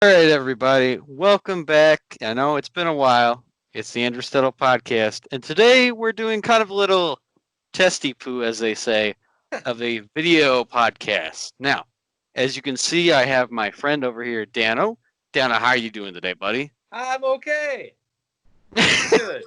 All right, everybody, welcome back. I know it's been a while. It's the Andrew Stedl podcast, and today we're doing kind of a little testy poo, as they say, of a video podcast. Now, as you can see, I have my friend over here, Dano. Dano, how are you doing today, buddy? I'm okay. Doing good.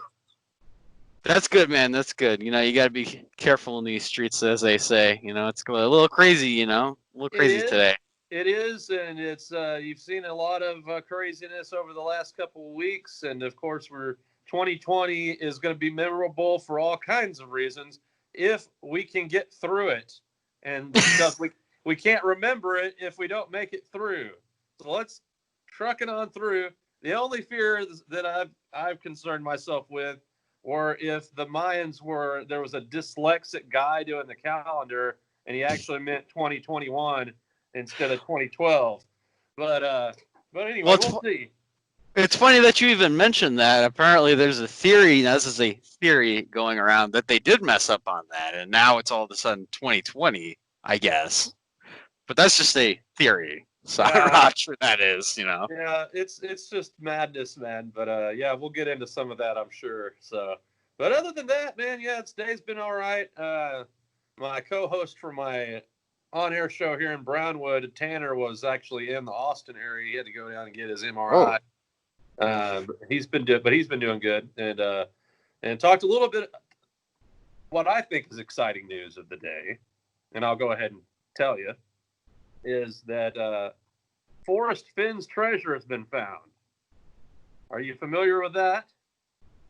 That's good, man. That's good. You got to be careful in these streets, as they say. It's going a little crazy. A little It crazy is. today. It is, and it's you've seen a lot of craziness over the last couple of weeks, and of course, we're 2020 is going to be memorable for all kinds of reasons if we can get through it, and because we can't remember it if we don't make it through. So let's truck it on through. The only fear that I've concerned myself with, or if the Mayans were there was a dyslexic guy doing the calendar, and he actually meant 2021 instead of 2012. But uh, but Well, anyway, it's we'll see. It's funny that you even mentioned that. Apparently, there's a theory. Now, this is a theory going around that they did mess up on that, and now it's all of a sudden 2020, I guess. But that's just a theory, so I'm Yeah, not sure that is. yeah, it's just madness, man. But yeah, we'll get into some of that, I'm sure. So, but other than that, man, yeah, today's been all right. My co-host for my on-air show here in Brownwood, Tanner, was actually in the Austin area. He had to go down and get his Oh, MRI. But he's been doing good, and talked a little bit what I think is exciting news of the day, and I'll go ahead and tell you, is that Forrest Finn's treasure has been found. Are you familiar with that?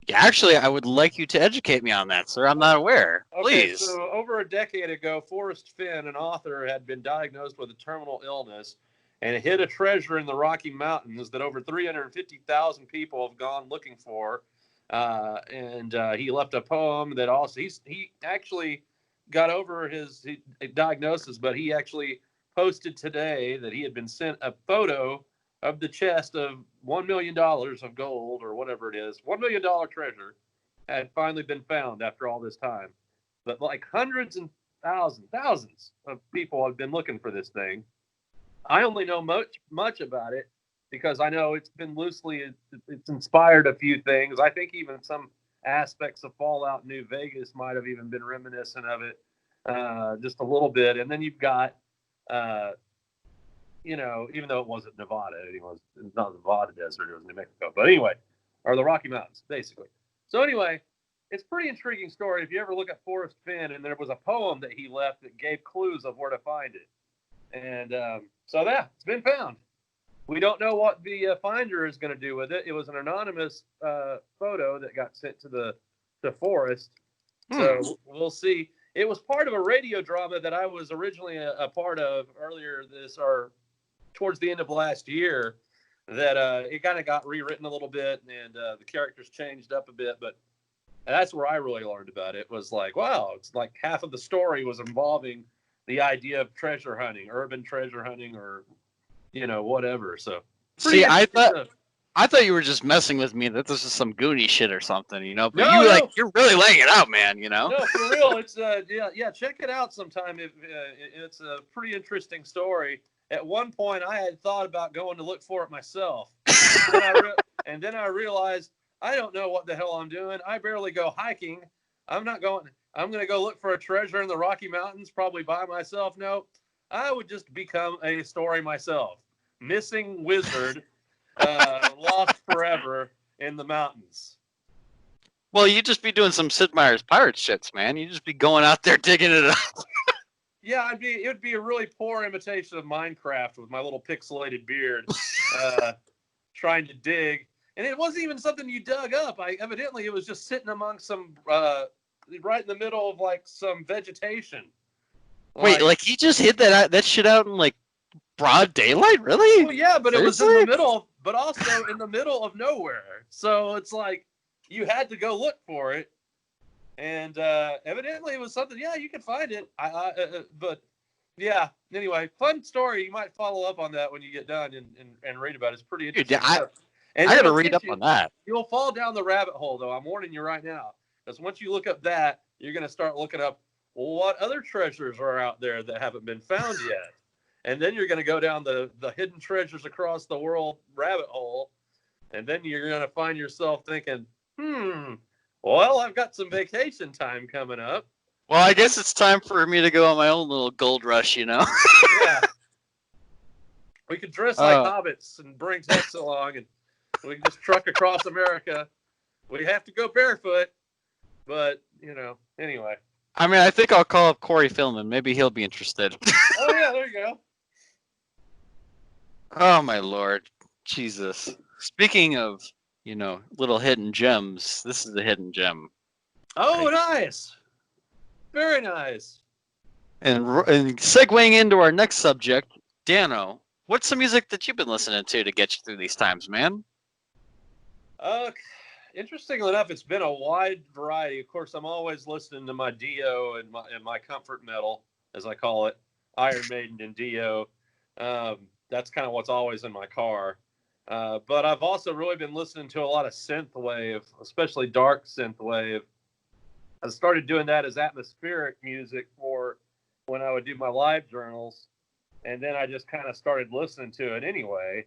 yeah, actually, I would like you to educate me on that, sir. I'm not aware. Okay, Please. so over a decade ago, Forrest Finn, an author, had been diagnosed with a terminal illness and hid a treasure in the Rocky Mountains that over 350,000 people have gone looking for. And he left a poem that also he actually got over his diagnosis, but he actually posted today that he had been sent a photo of the chest of $1 million of gold or whatever it is, $1 million treasure had finally been found after all this time. But like hundreds and thousands of people have been looking for this thing. I only know much about it because I know it's been it's inspired a few things. I think even some aspects of Fallout New Vegas might have even been reminiscent of it, just a little bit. And then you've got, uh, even though it wasn't Nevada, it was not the Nevada desert, it was New Mexico. But anyway, or the Rocky Mountains, basically. So anyway, it's a pretty intriguing story. If you ever look at Forrest Finn, and there was a poem that he left that gave clues of where to find it. And so that it's been found. We don't know what the finder is going to do with it. It was an anonymous photo that got sent to Forrest. Hmm. So we'll see. It was part of a radio drama that I was originally a part of earlier this or towards the end of last year. That it kind of got rewritten a little bit and the characters changed up a bit, but that's where I really learned about it. Was like, wow, it's like half of the story was involving the idea of treasure hunting, urban treasure hunting, or whatever. So pretty See, I interesting thought stuff. I thought you were just messing with me. That this is some Goonie shit or something. But No, you no, you're really laying it out, man. no, for real. It's yeah. Check it out sometime. If it's a pretty interesting story. At one point, I had thought about going to look for it myself, and then I realized I don't know what the hell I'm doing. I barely go hiking. I'm not going. I'm going to go look for a treasure in the Rocky Mountains, probably by myself. No, I would just become a story myself. Missing wizard, lost forever in the mountains. Well, you just be doing some Sid Meier's pirate shits, man. You just be going out there digging it up. Yeah, it would be a really poor imitation of Minecraft with my little pixelated beard, uh, trying to dig. And it wasn't even something you dug up. Evidently it was just sitting among some right in the middle of like some vegetation. Wait, Like, like he just hid that shit out in like broad daylight? Really? well, yeah, but it was in the Seriously? middle, but also in the middle of nowhere. So it's like you had to go look for it. And evidently it was something. Yeah, you could find it. But yeah. Anyway, fun story. You might follow up on that when you get done and read about it. It's pretty Dude, interesting I stuff. And I gotta it'll read get up you. on that. You'll fall down the rabbit hole, though. I'm warning you right now. Because once you look up you're going to start looking up what other treasures are out there that haven't been found yet. and then you're going to go down the hidden treasures across the world rabbit hole, and then you're going to find yourself thinking, well, I've got some vacation time coming up. Well, I guess it's time for me to go on my own little gold rush, Yeah, we could dress like hobbits and bring Tex along, and we can just truck across America. We have to go barefoot, but anyway. I mean, I think I'll call up Corey Philman. Maybe he'll be interested. Oh yeah, there you go. Oh my lord, Jesus! Speaking of, little hidden gems, this is a hidden gem. Oh, Right? nice, very nice. And segueing into our next subject, Dano, what's some music that you've been listening to get you through these times, man? Uh, Interestingly enough, it's been a wide variety. Of course, I'm always listening to my Dio and my comfort metal, as I call it, Iron Maiden and Dio. That's kind of what's always in my car. But I've also really been listening to a lot of synthwave, especially dark synthwave. I started doing that as atmospheric music for when I would do my live journals, and then I just kind of started listening to it anyway.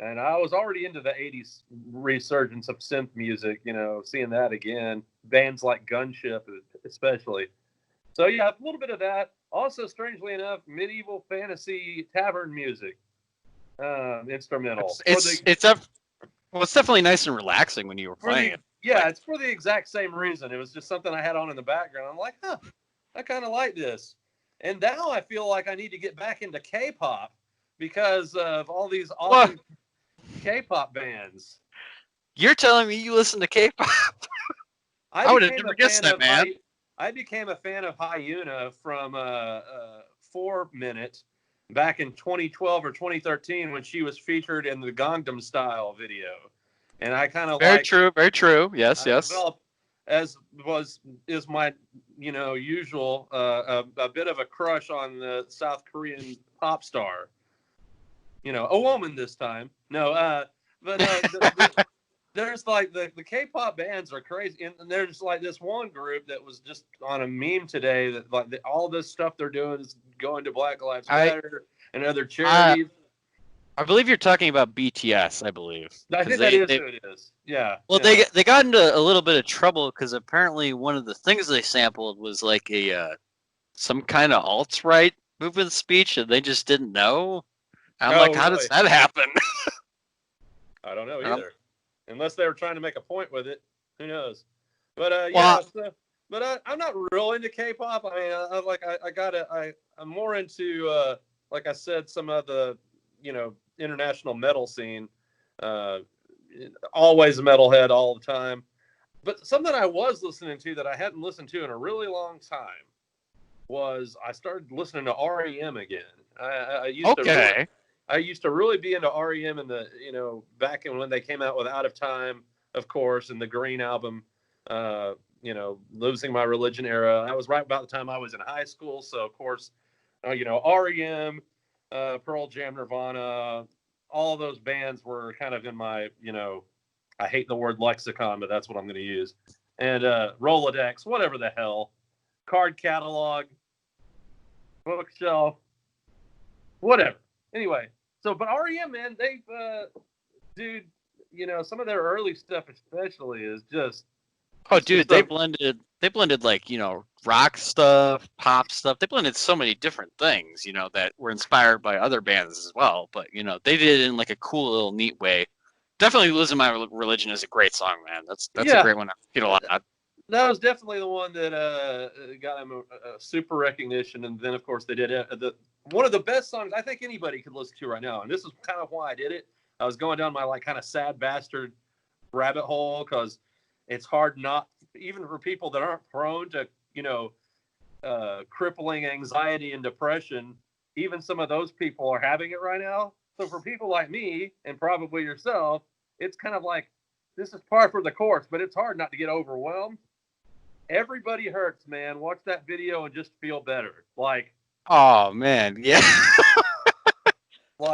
And I was already into the 80s resurgence of synth music, seeing that again, bands like Gunship especially. So yeah, a little bit of that. Also, strangely enough, medieval fantasy tavern music, instrumental. Well, it's definitely nice and relaxing when you were playing it. Yeah, it's for the exact same reason. It was just something I had on in the background. I'm like, I kind of like this. And now I feel like I need to get back into K-pop because of all these awesome K-pop bands. You're telling me you listen to K-pop? I would have never guessed that, man. I became a fan of Hyuna from 4 Minute back in 2012 or 2013 when she was featured in the Gangnam Style video. And I kind of Very true, very true. Yes, yes. Developed, as is my usual, a bit of a crush on the South Korean pop star. A woman this time. No, but no, there's like the K-pop bands are crazy, and there's like this one group that was just on a meme today that like all this stuff they're doing is going to Black Lives Matter and other charities. I believe you're talking about BTS, I believe. I think that is who it is. Yeah. Well, they got into a little bit of trouble because apparently one of the things they sampled was like some kind of alt-right movement speech, and they just didn't know. I'm like, how does that happen? I don't know either. Unless they were trying to make a point with it, who knows? But I'm not real into K-pop. I mean, I'm more into like I said, some of the international metal scene. Always a metalhead all the time. But something I was listening to that I hadn't listened to in a really long time was I started listening to REM again. I used to really be into REM in the back when they came out with Out of Time, of course, and the Green album. Losing My Religion era. That was right about the time I was in high school. So of course, REM, Pearl Jam, Nirvana, all those bands were kind of in my I hate the word lexicon, but that's what I'm going to use. And Rolodex, whatever the hell, card catalog, bookshelf, whatever. Anyway, but REM, man, they've, dude, some of their early stuff especially is just. Oh, dude, they blended like rock stuff, pop stuff. They blended so many different things, that were inspired by other bands as well. But they did it in like a cool little neat way. Definitely "Losing My Religion" is a great song, man. That's a great one. I feel a lot. That was definitely the one that got him a super recognition. And then, of course, they did one of the best songs I think anybody could listen to right now. And this is kind of why I did it. I was going down my like kind of sad bastard rabbit hole because it's hard not, even for people that aren't prone to, crippling anxiety and depression. Even some of those people are having it right now. So for people like me and probably yourself, it's kind of like this is par for the course, but it's hard not to get overwhelmed. Everybody Hurts, man. Watch that video and just feel better. Like, oh man, yeah.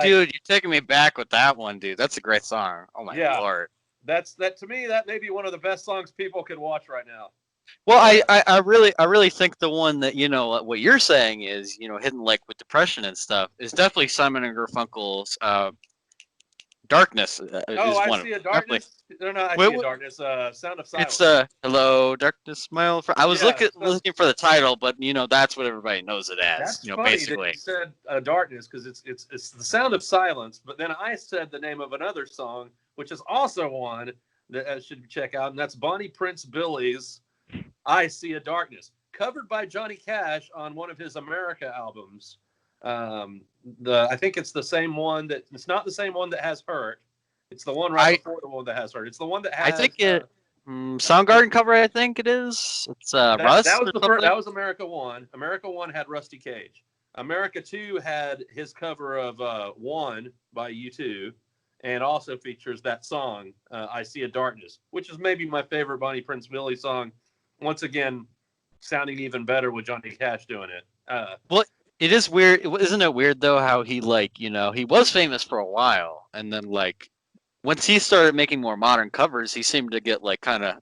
Dude, you're taking me back with that one, dude. That's a great song. Oh my lord. That to me, that may be one of the best songs people could watch right now. Well, I really think the one that what you're saying is hidden like with depression and stuff is definitely Simon and Garfunkel's Darkness Oh, is I one of see a them definitely. darkness. No, no, I Wait, see a darkness. Sound of it's silence. Hello Darkness Smile. I was Yeah, looking for the title, but that's what everybody knows it as. that's funny that Basically. you said darkness because it's the sound of silence. But then I said the name of another song, which is also one that should check out, and that's Bonnie Prince Billy's "I See a Darkness," covered by Johnny Cash on one of his America albums. Um, the I think it's the same one that it's not the same one that has "Hurt." It's the one right I before the one that has "Hurt." It's the one that I has think it Soundgarden cover. I think it is. It's that Rust was or the first. something. That was America One. America One had Rusty Cage. America Two had his cover of One by U2, and also features that song "I See a Darkness," which is maybe my favorite Bonnie Prince Billy song. Once again, sounding even better with Johnny Cash doing it. Well, it is weird. Isn't it weird though how he he was famous for a while, and then once he started making more modern covers, he seemed to get kind of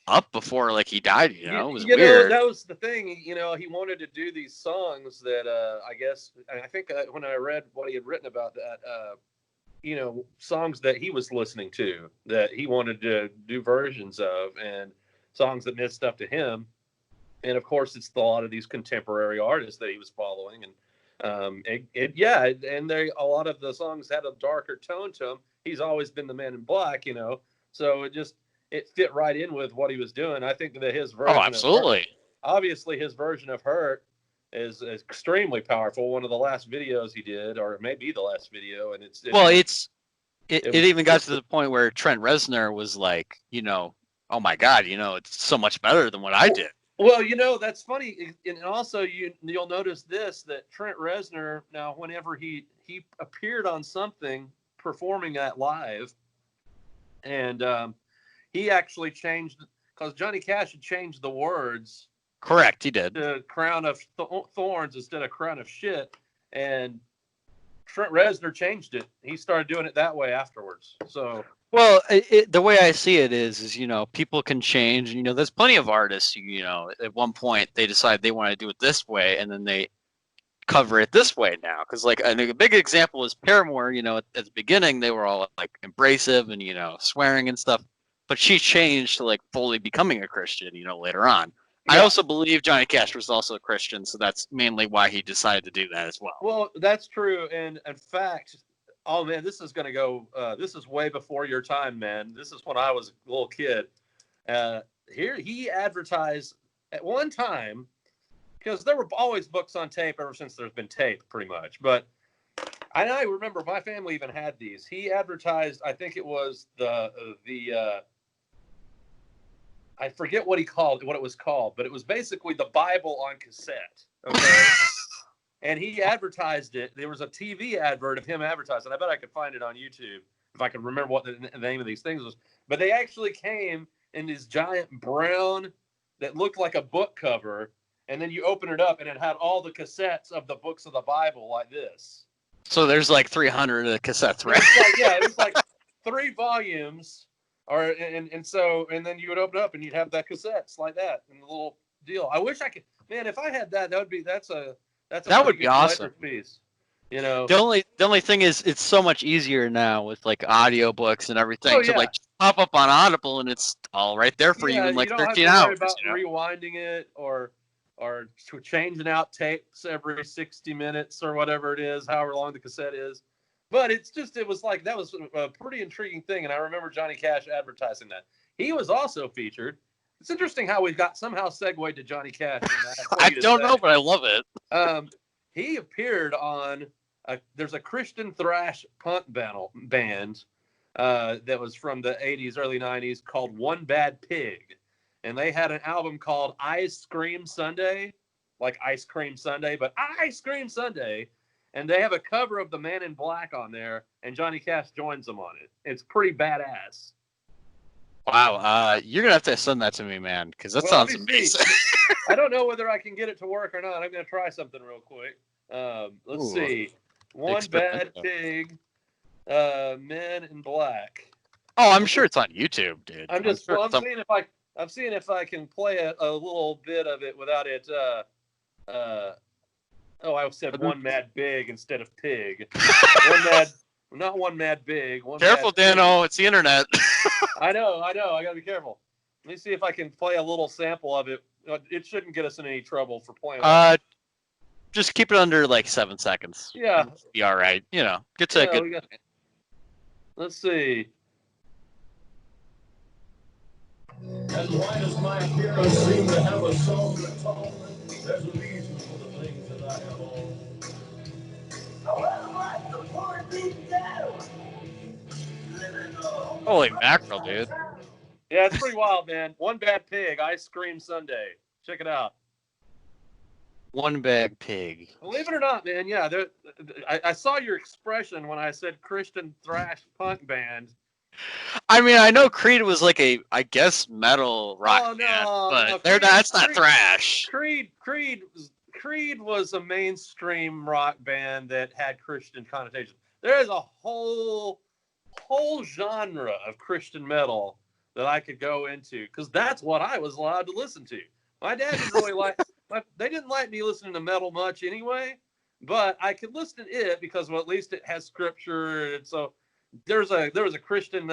up before he died. It was weird. That was the thing. He wanted to do these songs that I guess I think when I read what he had written about that, songs that he was listening to that he wanted to do versions of, and songs that meant stuff to him. And of course, it's a lot of these contemporary artists that he was following, and and a lot of the songs had a darker tone to them. He's always been the Man in Black, so it fit right in with what he was doing. I think that his Oh, version of Hurt, absolutely. obviously, his version of Hurt is extremely powerful. One of the last videos he did, or maybe the last video, and Well, it it was even got to the point where Trent Reznor was like, oh my god, it's so much better than what I did. well, that's funny, and also you'll notice this that Trent Reznor now, whenever he appeared on something performing that live, and he actually changed because Johnny Cash had changed the words Correct, he did. to "Crown of Thorns" instead of "Crown of Shit," and Trent Reznor changed it. He started doing it that way afterwards. So Well, the way I see it is people can change. There's plenty of artists. At one point they decide they want to do it this way, and then they cover it this way now. Because I think a big example is Paramore. At the beginning they were all abrasive and swearing and stuff, but she changed to fully becoming a Christian. Later on. I yeah, also believe Johnny Cash was also a Christian, so that's mainly why he decided to do that as well. well, that's true. And in fact, oh man, this is going to go. This is way before your time, man. This is when I was a little kid. Uh, Here he advertised at one time because there were always books on tape ever since there's been tape, pretty much. But I remember my family even had these. He advertised. I think it was the I forget what it was called, but it was basically the Bible on cassette. Okay. And he advertised it. There was a TV advert of him advertising. I bet I could find it on YouTube if I could remember what the name of these things was. But they actually came in this giant brown that looked like a book cover, and then you open it up and it had all the cassettes of the books of the Bible like this. So there's 300 cassettes, There right? was it was like 3 volumes, or and then you would open it up and you'd have that cassettes like that and the little deal. I wish I could, man. If I had that, that's a That pretty would be good awesome. collector's piece. You know. The only thing is it's so much easier now with audiobooks and Oh everything to yeah, pop up on Audible and it's all right there for you yeah. in You don't have 13 to worry hours, about rewinding it or changing out tapes every 60 minutes or whatever it is, however long the cassette is. But it was like that was a pretty intriguing thing, and I remember Johnny Cash advertising that. He was also featured. It's interesting how we've got somehow segued to Johnny Cash, and that's I funny to don't know, say. but I love it. Um, he appeared on there's a Christian thrash punk band that was from the 80s, early 90s called One Bad Pig. And they had an album called Ice Cream Sunday, like Ice Cream Sunday, but Ice Cream Sunday. And they have a cover of the Man in Black on there, and Johnny Cash joins them on it. It's pretty badass. Wow, you're gonna have to send that to me, man, because that Well, let sounds me see. amazing. I don't know whether I can get it to work or not. I'm going to try something real quick. Let's Ooh, see. One Bad experimental. Pig, Men in Black. Oh, I'm sure it's on YouTube, dude. I'm sure Well, I'm some. seeing I'm seeing if I can play a little bit of it without it. I said one mad big instead of pig. One mad, not one mad big. One Careful, mad pig. Dano. It's the internet. I know. I gotta be careful. Let me see if I can play a little sample of it. It shouldn't get us in any trouble for playing. Just keep it under like 7 seconds. Yeah. Be all right. Get to Yeah, a good. let's see. And why does my appearance seem to have a soul at all? There's a reason for the things that I have owned. Holy mackerel, dude. Yeah, it's pretty wild, man. One bad pig, ice cream sundae. Check it out. One bag pig. Believe it or not, man. Yeah, I saw your expression when I said Christian thrash punk band. I mean, I know Creed was like I guess metal rock band, but that's not thrash. Creed was a mainstream rock band that had Christian connotations. There is a whole genre of Christian metal that I could go into because that's what I was allowed to listen to. My dad didn't really they didn't like me listening to metal much anyway, but I could listen to it because, well, at least it has scripture. And so there was a Christian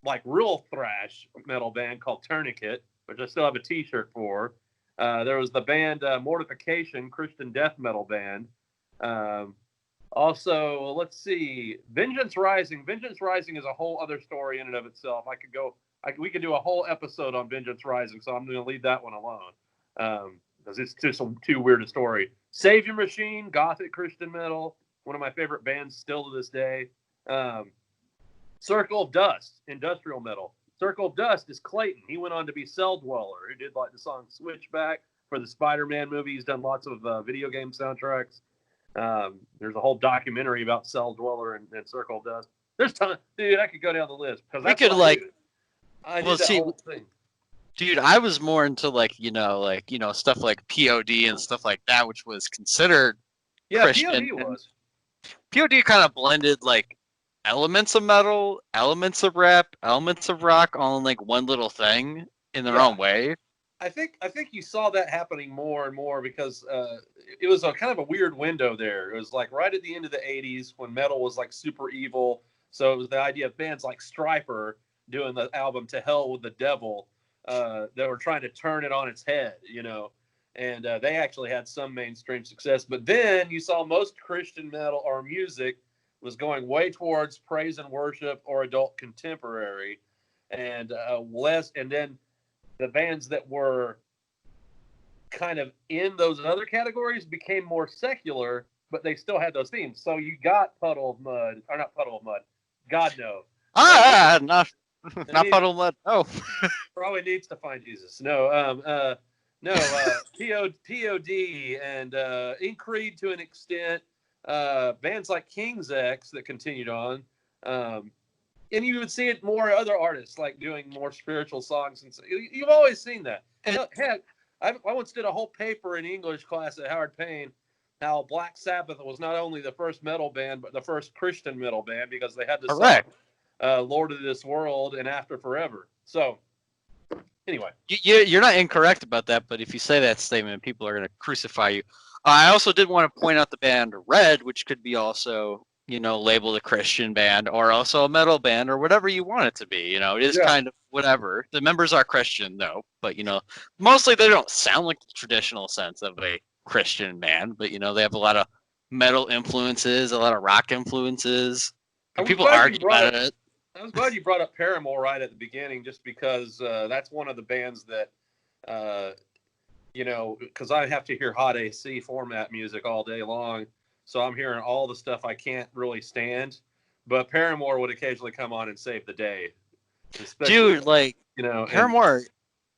like real thrash metal band called Tourniquet, which I still have a T-shirt for. There was the band Mortification, Christian death metal band. Also, let's see, Vengeance Rising. Vengeance Rising is a whole other story in and of itself. We could do a whole episode on Vengeance Rising, so I'm going to leave that one alone because it's just too weird a story. Savior Machine, Gothic Christian metal, one of my favorite bands still to this day. Circle of Dust, industrial metal. Circle of Dust is Clayton. He went on to be Cell Dweller, who did like the song Switchback for the Spider-Man movie. He's done lots of video game soundtracks. There's a whole documentary about Cell Dweller and Circle of Dust. There's ton, dude. I could go down the list because We could like. I did that whole thing. Dude, I was more into like stuff like POD and stuff like that, which was considered Christian. POD was. POD kind of blended like elements of metal, elements of rap, elements of rock, all in like one little thing in their own way. I think you saw that happening more and more because it was a kind of a weird window there. It was like right at the end of the 80s when metal was like super evil. So it was the idea of bands like Stryper doing the album To Hell with the Devil that were trying to turn it on its head, and they actually had some mainstream success. But then you saw most Christian metal or music was going way towards praise and worship or adult contemporary, and then the bands that were kind of in those other categories became more secular, but they still had those themes. So you got Puddle of Mud, or not Puddle of Mud, God No. Not Puddle of Mud. Oh, probably needs to find Jesus. No, POD and in Creed to an extent. Bands like King's X that continued on. And you would see it more other artists like doing more spiritual songs. And you've always seen that. Heck, I once did a whole paper in English class at Howard Payne how Black Sabbath was not only the first metal band, but the first Christian metal band because they had the song Lord of This World and After Forever. So anyway. You're not incorrect about that, but if you say that statement, people are going to crucify you. I also did want to point out the band Red, which could be also labeled a Christian band or also a metal band or whatever you want it to be. It is kind of whatever. The members are Christian though, but mostly they don't sound like the traditional sense of a Christian band, but they have a lot of metal influences, a lot of rock influences. And people argue about it. I was glad you brought up Paramore right at the beginning, just because that's one of the bands that, because I have to hear hot AC format music all day long. So I'm hearing all the stuff I can't really stand, but Paramore would occasionally come on and save the day. Dude, Paramore,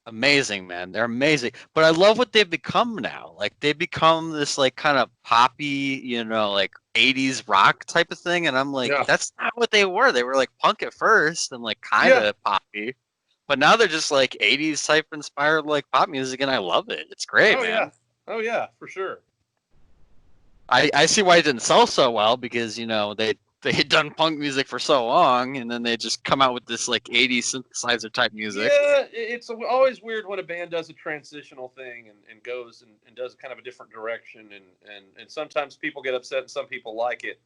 amazing, man. They're amazing. But I love what they've become now. Like they've become this like kind of poppy, like 80s rock type of thing. And I'm like, that's not what they were. They were like punk at first and like kind of poppy. But now they're just like 80s type inspired like pop music, and I love it. It's great, man. Oh yeah, for sure. I see why it didn't sell so well because they they had done punk music for so long, and then they just come out with this like 80s synthesizer type music. Yeah, it's always weird when a band does a transitional thing and goes and does kind of a different direction, and sometimes people get upset and some people like it.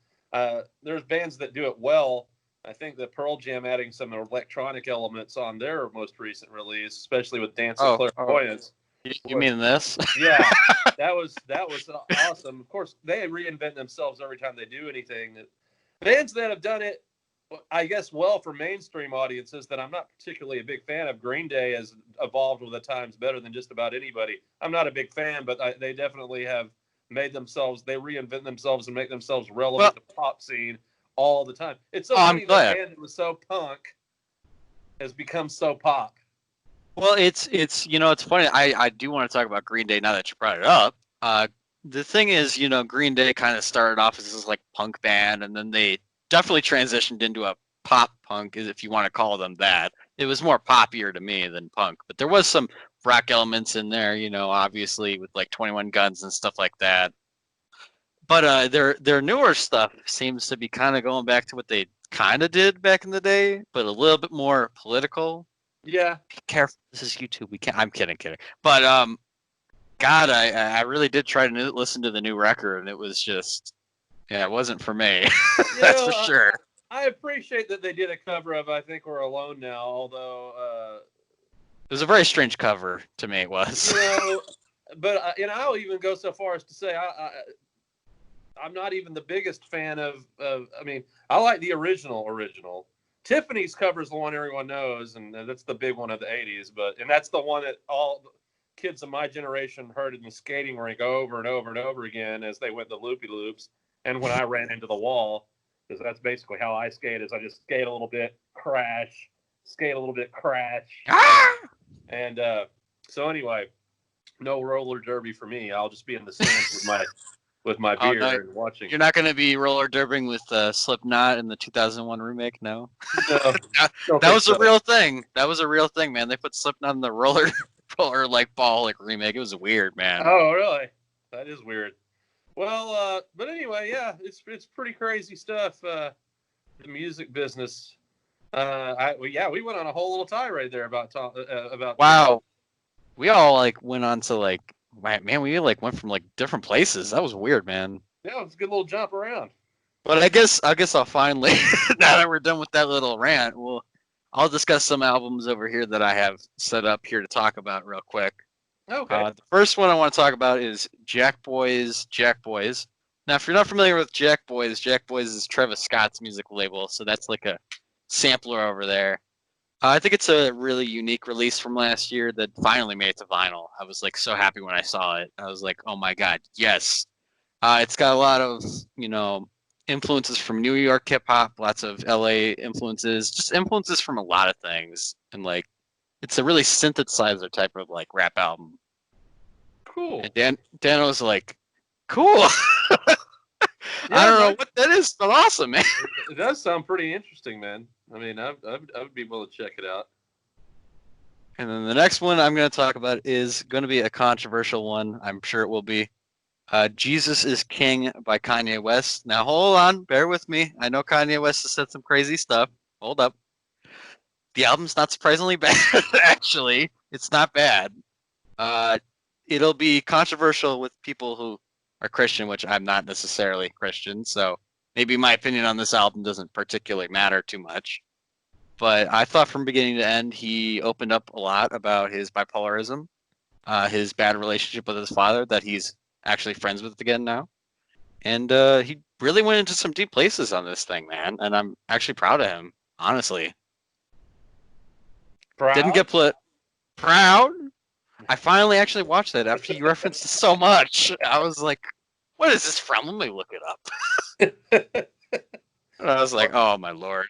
There's bands that do it well. I think that Pearl Jam adding some electronic elements on their most recent release, especially with Dance of Oh, Clairvoyance. you mean this? Yeah, that was awesome. Of course, they reinvent themselves every time they do anything. Bands that have done it, I guess, well for mainstream audiences that I'm not particularly a big fan of. Green Day has evolved with the times better than just about anybody. I'm not a big fan, but they definitely have made themselves. They reinvent themselves and make themselves Well, relevant to pop scene all the time. It's so oh, I'm funny that a glad. band that was so punk has become so pop. Well, it's it's funny. I do want to talk about Green Day now that you brought it up. The thing is, Green Day kind of started off as this like punk band, and then they definitely transitioned into a pop punk, if you want to call them that. It was more poppier to me than punk, but there was some rock elements in there, obviously with like 21 Guns and stuff like that. But their newer stuff seems to be kind of going back to what they kind of did back in the day, but a little bit more political. Yeah, Be careful. This is YouTube. We can't. I'm kidding. But God, I really did try to listen to the new record, and it was just, yeah, it wasn't for me. you That's for know, sure. I appreciate that they did a cover of "I Think We're Alone Now," although It was a very strange cover to me. It was. you know, but I'll even go so far as to say I'm not even the biggest fan of. I mean, I like the original. Tiffany's cover is the one everyone knows, and that's the big one of the '80s. And that's the one that all kids of my generation heard in the skating rink over and over and over again as they went the loopy loops. And when I ran into the wall, because that's basically how I skate. Is I just skate a little bit, crash, skate a little bit, crash, Ah! and so anyway, no roller derby for me. I'll just be in the stands with my Oh no, beer and watching. you're not going to be roller derbing with Slipknot in the 2001 remake. No, No, don't that think was a so. real thing. That was a real thing, man. They put Slipknot in the roller roller like ball like remake. It was weird, man. Oh, really? That is weird. Well, but anyway, yeah, it's pretty crazy stuff. The music business. We went on a whole little tirade there about Wow, we all like went on to like, man, we like went from like different places. That was weird, man. yeah, it's a good little jump around. But I guess I'll finally, now that we're done with that little rant, I'll discuss some albums over here that I have set up here to talk about real quick. Okay. The first one I want to talk about is Jack Boys. Jack Boys. Now, if you're not familiar with Jack Boys is Travis Scott's music label, so that's like a sampler over there. I think it's a really unique release from last year that finally made it to vinyl. I was like so happy when I saw it. I was like, oh my god, yes. It's got a lot of influences from New York hip hop, lots of LA influences, just influences from a lot of things, and like it's a really synthesizer type of like rap album. Cool. And Dan was like, cool. I Yeah, don't no, know what that is, but awesome, man. it does sound pretty interesting, man. I mean, I would be willing to check it out. And then the next one I'm going to talk about is going to be a controversial one. I'm sure it will be. Jesus is King by Kanye West. Now, hold on, bear with me. I know Kanye West has said some crazy stuff. Hold up. The album's not surprisingly bad, actually. It's not bad. Uh, it'll be controversial with people who are Christian, which I'm not necessarily Christian. So maybe my opinion on this album doesn't particularly matter too much. But I thought from beginning to end, he opened up a lot about his bipolarism, his bad relationship with his father that he's actually friends with again now. And he really went into some deep places on this thing, man. And I'm actually proud of him, honestly. Didn't Proud? get proud. I finally actually watched that after you referenced it so much. I was like, what is this from? Let me look it up. And I was like, oh my lord.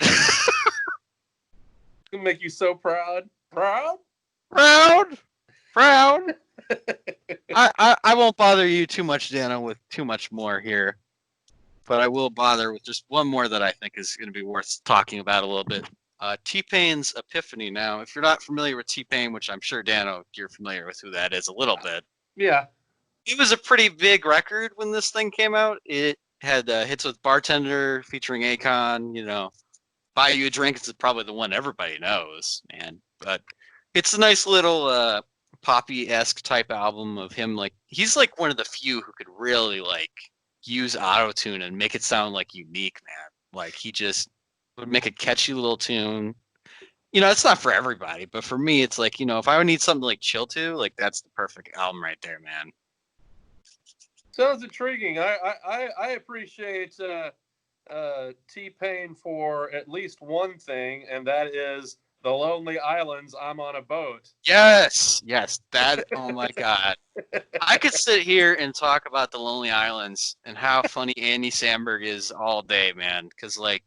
Gonna make you so proud. Proud? Proud. Proud. I won't bother you too much, Dano, with too much more here. But I will bother with just one more that I think is going to be worth talking about a little bit. T-Pain's Epiphany. Now, if you're not familiar with T-Pain, which I'm sure, Dano, you're familiar with who that is a little bit. Yeah. It was a pretty big record when this thing came out. It had hits with Bartender featuring Akon. You know, Buy You a Drink is probably the one everybody knows, man. But it's a nice little poppy-esque type album of him. Like he's like one of the few who could really like use auto-tune and make it sound like unique, man. Like he just would make a catchy little tune. You know, it's not for everybody, but for me, it's like, you know, if I would need something to like chill to, like that's the perfect album right there, man. Sounds intriguing. I appreciate T-Pain for at least one thing, and that is the Lonely Islands. I'm on a boat. Yes, yes, that. Oh my God, I could sit here and talk about the Lonely Islands and how funny Andy Samberg is all day, man. Because like,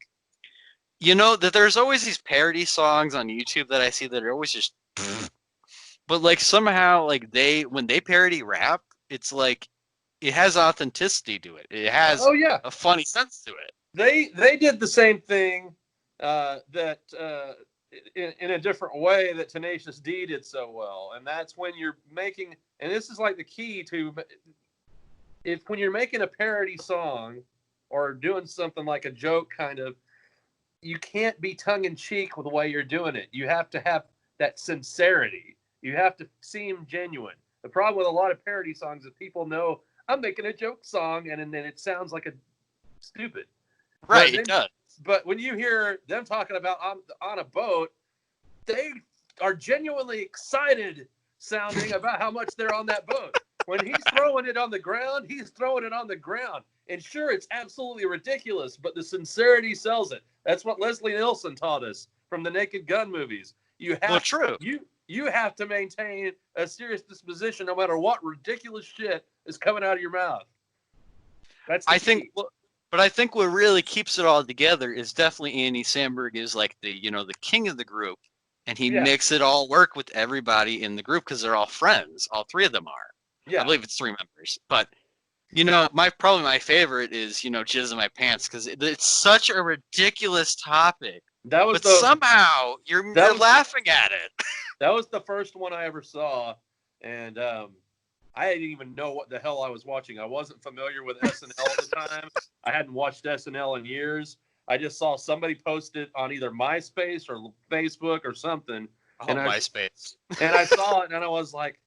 you know that there's always these parody songs on YouTube that I see that are always just, but like somehow like they when they parody rap, it's like it has authenticity to it. It has Oh yeah, a funny sense to it. they did the same thing that in a different way that Tenacious D did so well, and that's when you're making. And this is like the key to if when you're making a parody song or doing something like a joke kind of, you can't be tongue in cheek with the way you're doing it. You have to have that sincerity. You have to seem genuine. The problem with a lot of parody songs is people know I'm making a joke song, and then it sounds like a stupid. But Right, it then, does. but when you hear them talking about on a boat, they are genuinely excited sounding about how much they're on that boat. When he's throwing it on the ground, he's throwing it on the ground. And sure, it's absolutely ridiculous, but the sincerity sells it. That's what Leslie Nielsen taught us from the Naked Gun movies. You Well, have true. you have to maintain a serious disposition no matter what ridiculous shit is coming out of your mouth. That's the I think, key. but I think what really keeps it all together is definitely Andy Samberg is like the the king of the group, and he Yeah, makes it all work with everybody in the group because they're all friends. All three of them are. I yeah. believe it's three members. But you know, my favorite is Jizz in My Pants because it's such a ridiculous topic, That was but the somehow that you're was laughing at it. that was the first one I ever saw, and I didn't even know what the hell I was watching. I wasn't familiar with SNL at the time. I hadn't watched SNL in years. I just saw somebody post it on either MySpace or Facebook or something, Oh, and MySpace. I saw it and I was like,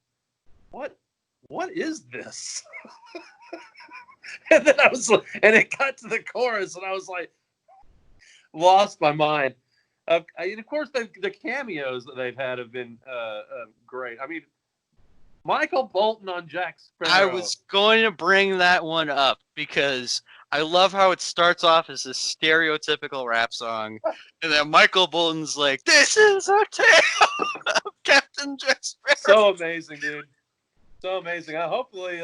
"What? What is this?" And then and it got to the chorus, and I was like, lost my mind. And of course, the cameos that they've had have been great. I mean, Michael Bolton on Jack I Sparrow. was going to bring that one up because I love how it starts off as a stereotypical rap song, and then Michael Bolton's like, "This is a tale of Captain Jack Sparrow." So amazing, dude. So amazing. Hopefully,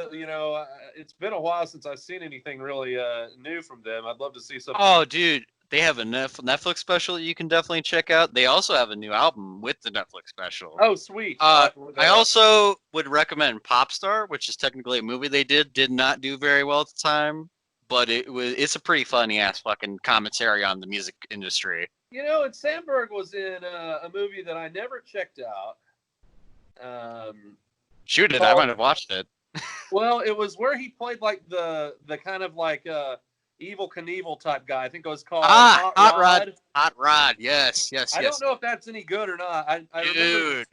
it's been a while since I've seen anything really new from them. I'd love to see something. Oh, dude, they have a Netflix special that you can definitely check out. They also have a new album with the Netflix special. Oh, sweet. I'll have to look I that up. also would recommend Popstar, which is technically a movie they did not do very well at the time, but it's a pretty funny ass fucking commentary on the music industry. And Sandberg was in a movie that I never checked out. Shoot it, I Called might have watched it. Well, it was where he played like the kind of like evil Knievel type guy. I think it was called Ah, Hot Hot Rod. Rod. Hot Rod. Yes, yes, I don't yes. know if that's any good or not. I remember. Dude,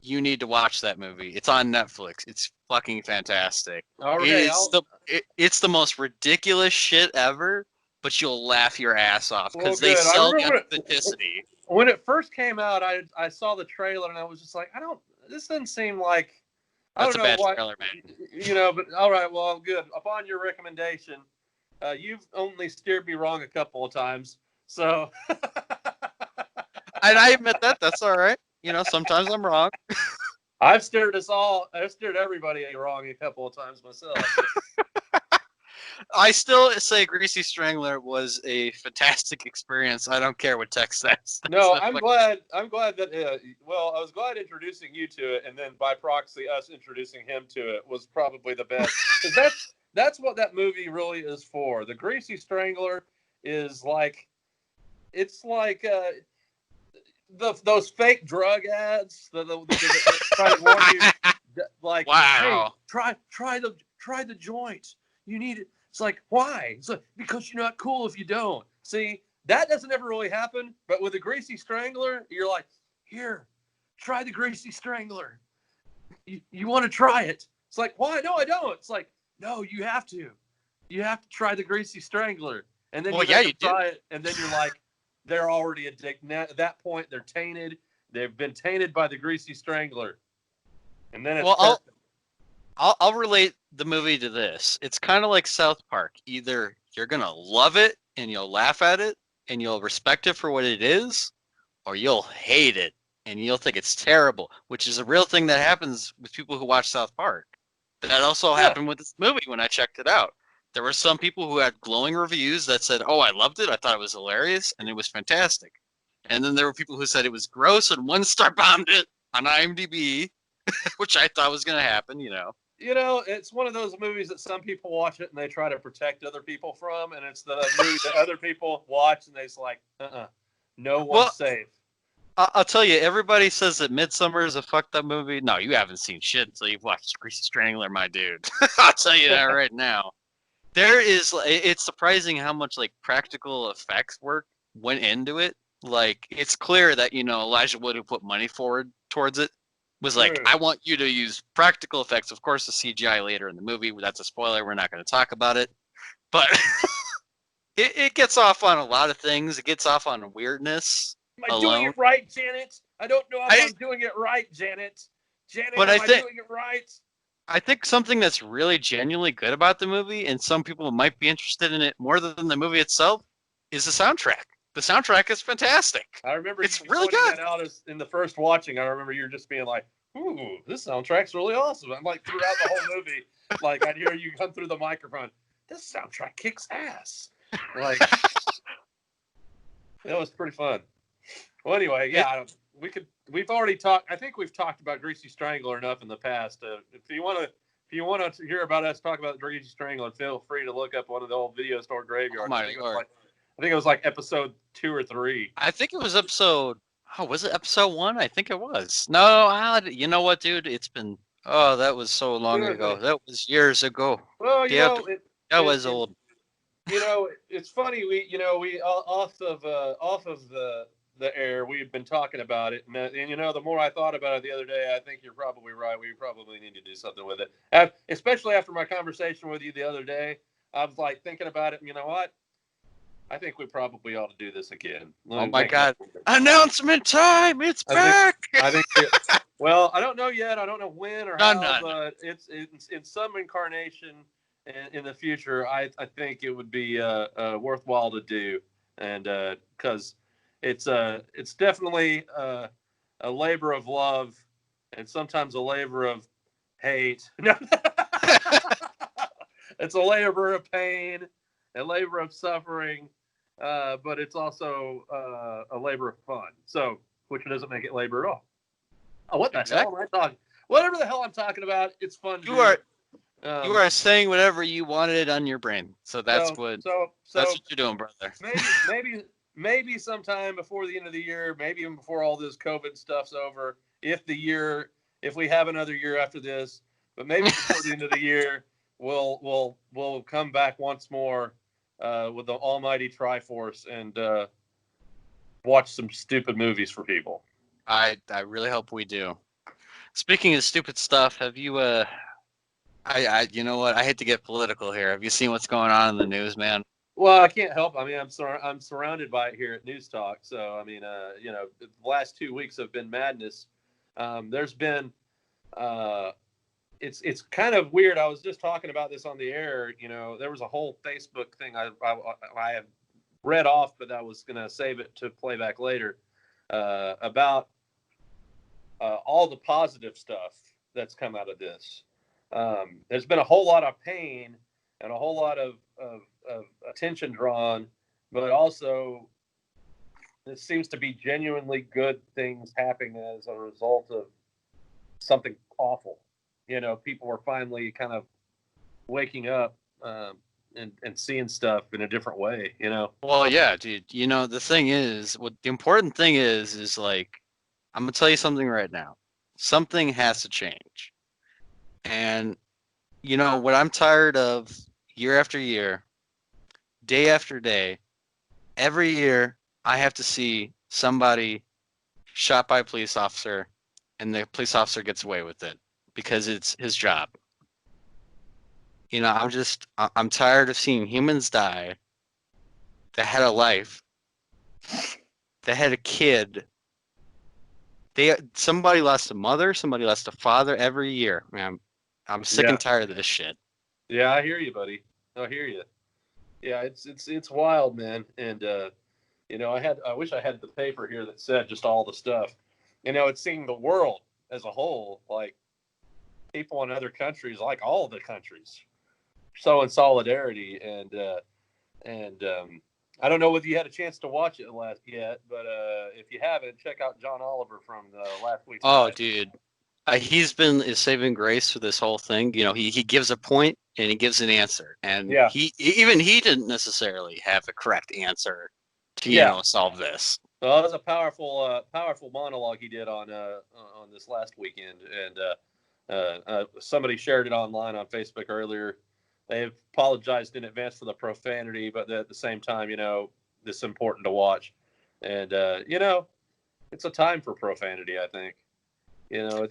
you need to watch that movie. It's on Netflix. It's fucking fantastic. Okay, I'll. It's the most ridiculous shit ever, but you'll laugh your ass off Well, because they good. I sell the remember authenticity. when it first came out. I saw the trailer and I was just like, I don't. This doesn't seem like. I That's don't a know bad what. trailer, man. But all right. Well, good. Upon your recommendation, you've only steered me wrong a couple of times. So. And I admit that. That's all right. You know, sometimes I'm wrong. I've steered everybody wrong a couple of times myself. I still say Greasy Strangler was a fantastic experience. I don't care what Tex says. That's No, the I'm fucking. glad. I'm glad that. I was glad introducing you to it, and then by proxy, us introducing him to it was probably the best. Because that's what that movie really is for. The Greasy Strangler is like, it's like those fake drug ads. The try to warn you, like, hey, Wow. try the joint. You need it. It's like, why? It's like, because you're not cool if you don't. See, that doesn't ever really happen. But with a greasy strangler, you're like, here, try the greasy strangler. You want to try it. It's like, why? No, I don't. It's like, no, you have to. You have to try the greasy strangler. And then Well, you yeah, make you them do. try it. And then you're like, they're already addicted. At that point, they're tainted. They've been tainted by the greasy strangler. And then it's Well, perfect. I'll relate the movie to this. It's kind of like South Park. Either you're gonna love it and you'll laugh at it and you'll respect it for what it is, or you'll hate it and you'll think it's terrible, which is a real thing that happens with people who watch South Park. That also Yeah. happened with this movie when I checked it out. There were some people who had glowing reviews that said, "Oh, I loved it. I thought it was hilarious and it was fantastic." And then there were people who said it was gross and one star bombed it on IMDb, which I thought was going to happen, you know. You know, it's one of those movies that some people watch it and they try to protect other people from, and it's the movie that other people watch and they're like, no one's Well, safe. I'll tell you, everybody says that Midsummer is a fucked up movie. No, you haven't seen shit until you've watched Greasy Strangler, my dude. I'll tell you that right now. It's surprising how much like practical effects work went into it. Like, it's clear that, Elijah Wood, who put money forward towards it, was like, True. I want you to use practical effects. Of course, the CGI later in the movie, that's a spoiler. We're not going to talk about it. But it gets off on a lot of things. It gets off on weirdness Am I doing alone. it right, Janet? I don't know if I, I'm doing it right, Janet. Janet, but am I I think doing it right? I think something that's really genuinely good about the movie, and some people might be interested in it more than the movie itself, is the soundtrack. The soundtrack is fantastic. I remember It's you really pointing good. that out as in the first watching. I remember you just being like, "Ooh, this soundtrack's really awesome." I'm like throughout the whole movie, like I'd hear you come through the microphone. This soundtrack kicks ass. Like it was pretty fun. Well, anyway, It, yeah, we've already talked. I think we've talked about Greasy Strangler enough in the past. If you want to hear about us talk about Greasy Strangler, feel free to look up one of the old video store oh graveyards. my lord. I think it was like episode 2 or 3. I think it was episode. Oh, was it episode 1? I think it was. No, you know what, dude? It's been. Oh, that was so long Two or ago. three. That was years ago. Well, Yep, that was it old. it's funny. We off of the air, we've been talking about it, and the more I thought about it the other day, I think you're probably right. We probably need to do something with it, especially after my conversation with you the other day. I was like thinking about it, and you know what? I think we probably ought to do this again. Oh Let me my make that. god. Announcement time! It's I think back! I think we, well, I don't know yet. I don't know when or No, how, no, no. but it's in some incarnation in the future. I think it would be worthwhile to do, and because it's definitely a labor of love, and sometimes a labor of hate. No, it's a labor of pain, a labor of suffering, but it's also a labor of fun. So, which doesn't make it labor at all. Oh, what the hell Exactly. am I talking? Whatever the hell I'm talking about, it's fun to You are do. you are saying whatever you wanted on your brain. So So, so, that's so what you're doing, brother. maybe sometime before the end of the year, maybe even before all this COVID stuff's over, if we have another year after this, but maybe before the end of the year, we'll come back once more with the almighty Triforce and watch some stupid movies for people. I really hope we do. Speaking of stupid stuff, have you you know what? I hate to get political here. Have you seen what's going on in the news, man? Well, I can't help. I mean, I'm surrounded by it here at News Talk. So, I mean, the last 2 weeks have been madness. There's been, uh, it's kind of weird. I was just talking about this on the air. There was a whole Facebook thing I have read off, but I was gonna save it to play back later about all the positive stuff that's come out of this. There's been a whole lot of pain and a whole lot of attention drawn, but also there seems to be genuinely good things happening as a result of something awful. People are finally kind of waking up and seeing stuff in a different way. Well, yeah, dude. The thing is, what the important thing is like, I'm gonna tell you something right now. Something has to change. And what I'm tired of year after year, day after day, every year I have to see somebody shot by a police officer, and the police officer gets away with it because it's his job. I'm tired of seeing humans die that had a life, that had a kid. Somebody lost a mother, somebody lost a father every year, man. I'm sick and Yeah. tired of this shit. Yeah, I hear you, buddy. I hear you. Yeah, it's wild, man. And I wish I had the paper here that said just all the stuff. It's seeing the world as a whole, like people in other countries, like all the countries, so in solidarity. And I don't know whether you had a chance to watch it last yet, but if you haven't, check out John Oliver from last week's Oh, live. dude. He's been a saving grace for this whole thing. He gives a point and he gives an answer. And Yeah, he didn't necessarily have the correct answer to, yeah. solve this. Well, that was a powerful monologue he did on this last weekend, and somebody shared it online on Facebook earlier. They apologized in advance for the profanity, but at the same time, this is important to watch, and it's a time for profanity. I think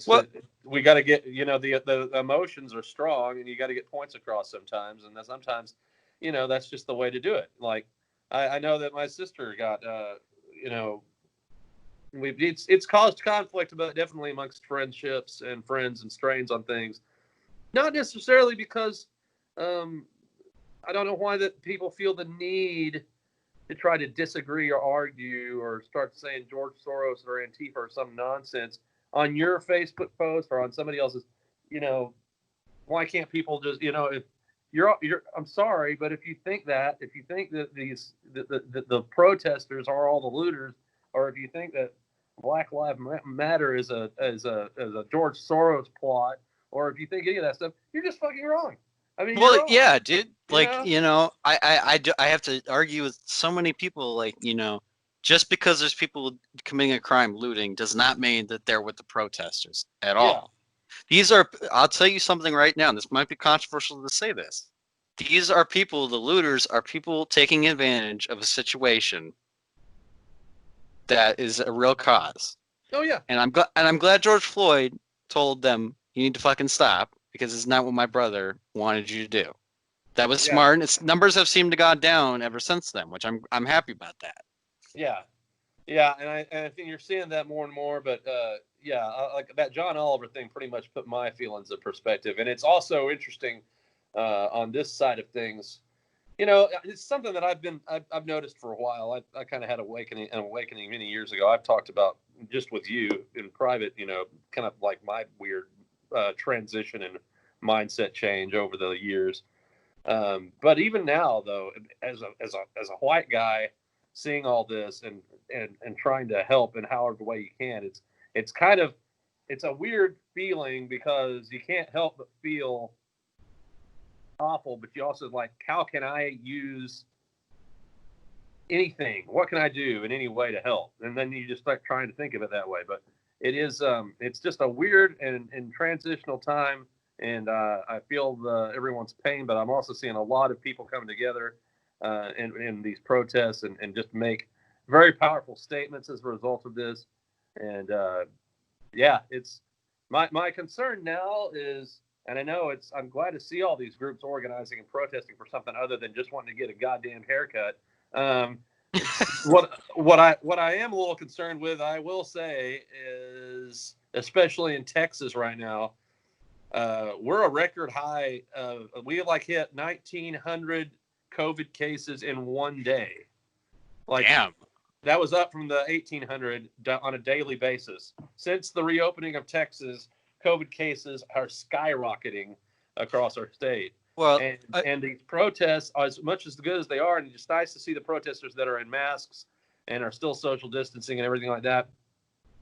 Well, we got to get the emotions are strong, and you got to get points across sometimes, and sometimes, that's just the way to do it. Like I know that my sister got you know it's caused conflict, but definitely amongst friendships and friends and strains on things. Not necessarily because um, I don't know why that people feel the need to try to disagree or argue or start saying George Soros or Antifa or some nonsense on your Facebook post or on somebody else's. You know, why can't people just if you're I'm sorry, but if you think that the protesters are all the looters, or if you think that Black Lives Matter is a George Soros plot, or if you think any of that stuff, you're just fucking wrong. I mean, you're well, wrong. yeah, dude. You Like, know? I have to argue with so many people. Like, just because there's people committing a crime, looting, does not mean that they're with the protesters at Yeah. all. I'll tell you something right now. This might be controversial to say this. These are people, the looters are people taking advantage of a situation that is a real cause. Oh yeah. And I'm glad George Floyd told them you need to fucking stop because it's not what my brother wanted you to do. That was Yeah. smart. And its numbers have seemed to go down ever since then, which I'm happy about that. Yeah. Yeah, and I think you're seeing that more and more. But yeah, like that John Oliver thing pretty much put my feelings in perspective, and it's also interesting on this side of things. It's something that I've noticed for a while. I kind of had an awakening many years ago. I've talked about just with you in private. Kind of like my weird transition and mindset change over the years. But even now, though, as a white guy, seeing all this and trying to help in however way you can, it's kind of it's a weird feeling because you can't help but feel awful, but you also like, how can I use anything? What can I do in any way to help? And then you just start trying to think of it that way. But it's just a weird and transitional time, and I feel everyone's pain, but I'm also seeing a lot of people coming together in these protests and just make very powerful statements as a result of this. And yeah, it's my concern now is, and I know I'm glad to see all these groups organizing and protesting for something other than just wanting to get a goddamn haircut. Um, what I am a little concerned with, I will say, is especially in Texas right now, we're a record high. We like hit 1,900 COVID cases in one day. Like Damn. that was up from the 1,800 on a daily basis. Since the reopening of Texas, COVID cases are skyrocketing across our state. Well, And these protests, as much as good as they are, and it's just nice to see the protesters that are in masks and are still social distancing and everything like that.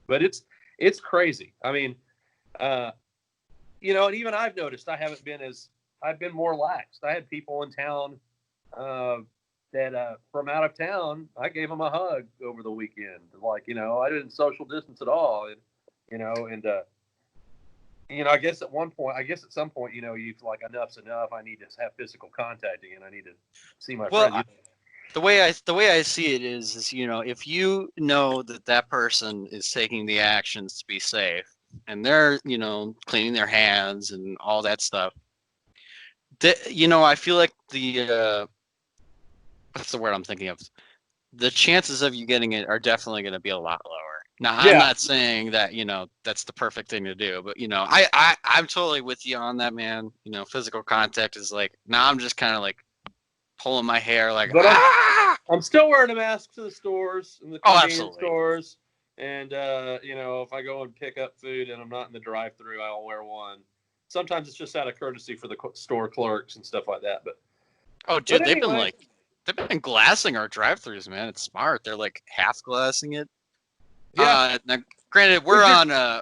But it's crazy. I mean, uh, and even I've noticed I've been more laxed. I had people in town uh, that from out of town. I gave them a hug over the weekend. Like, I didn't social distance at all, and I guess at some point, you've like enough's enough. I need to have physical contact again. I need to see my Well, friends. the way I see it is if you know that that person is taking the actions to be safe and they're cleaning their hands and all that stuff, I feel like the what's the word I'm thinking of? The chances of you getting it are definitely going to be a lot lower. Now, I'm Yeah, not saying that that's the perfect thing to do, but I'm totally with you on that, man. Physical contact is like now I'm just kind of like pulling my hair, like but ah. I'm still wearing a mask to the stores and the Oh, convenience absolutely. stores. And if I go and pick up food and I'm not in the drive-through, I'll wear one. Sometimes it's just out of courtesy for the store clerks and stuff like that. Oh, But dude, anyway, they've been glassing our drive-throughs, man. It's smart. They're like half glassing it. yeah. Now, granted, we're Is your on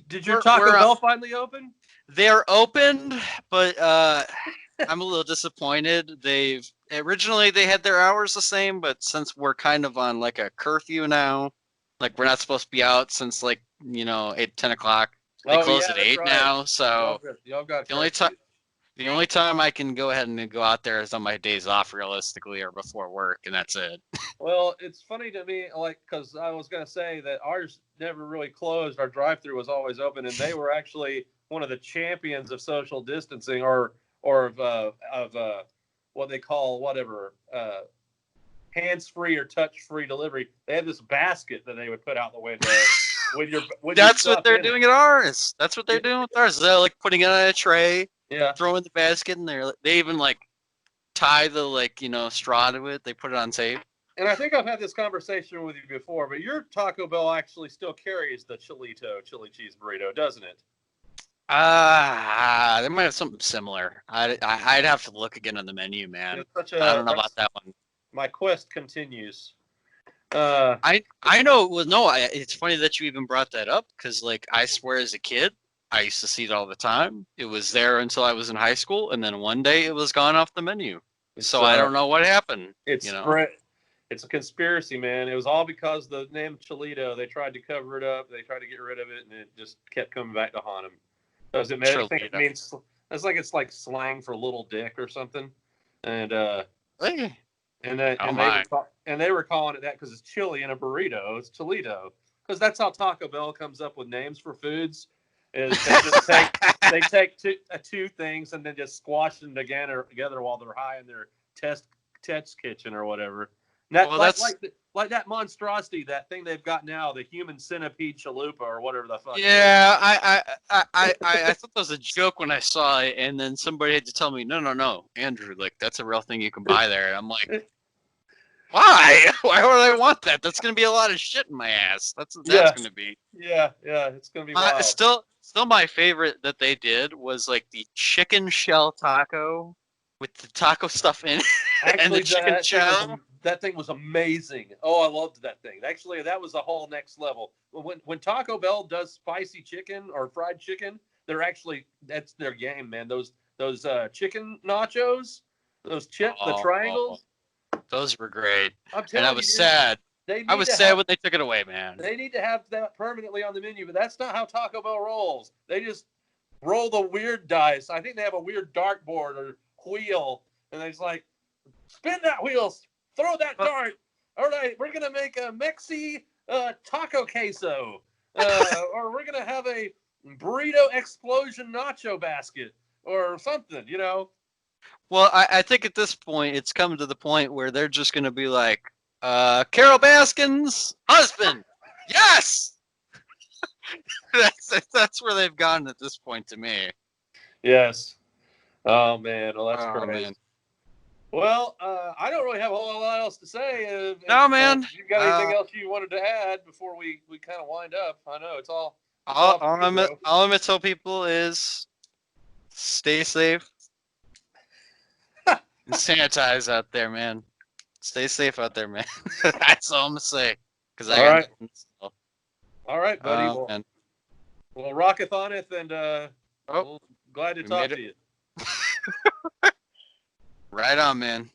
did your we're Taco we're Bell finally open? they're opened, but I'm a little disappointed. They had their hours the same, but since we're kind of on like a curfew now, like we're not supposed to be out since like 8, 10 o'clock. They Oh close yeah, at that's 8 right. now, so Y'all got the only time curfew. the only time I can go ahead and go out there is on my days off, realistically, or before work, and that's it. Well, it's funny to me, like, because I was going to say that ours never really closed. Our drive-through was always open, and they were actually one of the champions of social distancing, or of what they call whatever hands-free or touch-free delivery. They had this basket that they would put out the window with your That's what stuff they're in it. doing at ours. That's what they're doing with ours. They're like putting it on a tray, Yeah, throwing the basket in there. They even like tie the straw to it. They put it on tape. and I think I've had this conversation with you before, but your Taco Bell actually still carries the Chilito chili cheese burrito, doesn't it? They might have something similar. I'd have to look again on the menu, man. It's such I a don't know about that's that one. my quest continues. Uh, I know it was no. It's funny that you even brought that up because like I swear as a kid I used to see it all the time. It was there until I was in high school, and then one day it was gone off the menu. it's So I don't know what happened. it's You know, spread. It's a conspiracy, man. It was all because the name Cholito. They tried to cover it up. They tried to get rid of it, and it just kept coming back to haunt them. Does it? I think it Trilita. means it's like slang for little dick or something. And Hey, oh and my. they were calling it that because it's chili in a burrito. It's Cholito because that's how Taco Bell comes up with names for foods. Is they take two things and then just squash them together while they're high in their test test kitchen or whatever. And that Well, that's like that monstrosity, that thing they've got now, the human centipede chalupa or whatever the fuck it is. yeah. I thought that was a joke when I saw it, and then somebody had to tell me, no, no, no, Andrew, like that's a real thing you can buy there. And I'm like, why? Why would I want that? That's gonna be a lot of shit in my ass. That's what that's Yeah, gonna be. yeah, it's gonna be wild. Still, my favorite that they did was like the chicken shell taco with the taco stuff in it and the Actually, chicken shell. that thing was amazing. Oh, I loved that thing. Actually, that was a whole next level. When Taco Bell does spicy chicken or fried chicken, that's their game, man. Those chicken nachos, those the Oh, triangles. those were great, I'm and I telling you, was dude, sad. they I need was to sad have when they took it away, man. they need to have that permanently on the menu. But that's not how Taco Bell rolls. They just roll the weird dice. I think they have a weird dartboard or wheel, and it's like spin that wheel, throw that But dart. All right, we're gonna make a Mexi taco queso, or we're gonna have a burrito explosion nacho basket or something. well, I think at this point it's come to the point where they're just gonna be like, Carol Baskin's husband, yes. That's where they've gotten at this point to me. Yes. Oh man, well that's Oh crazy. man, Well, I don't really have a whole lot else to say. no man. If you've got anything else you wanted to add before we kind of wind up, I know it's All, all up to you, bro. all I'm gonna tell people is stay safe and sanitize out there, man. Stay safe out there, man. That's all I'm gonna say. Cause I All got right, nothing. So, all right, buddy. oh man. Well, rocketh on it, and Oh, well, glad to we talk made to it. you. Right on, man.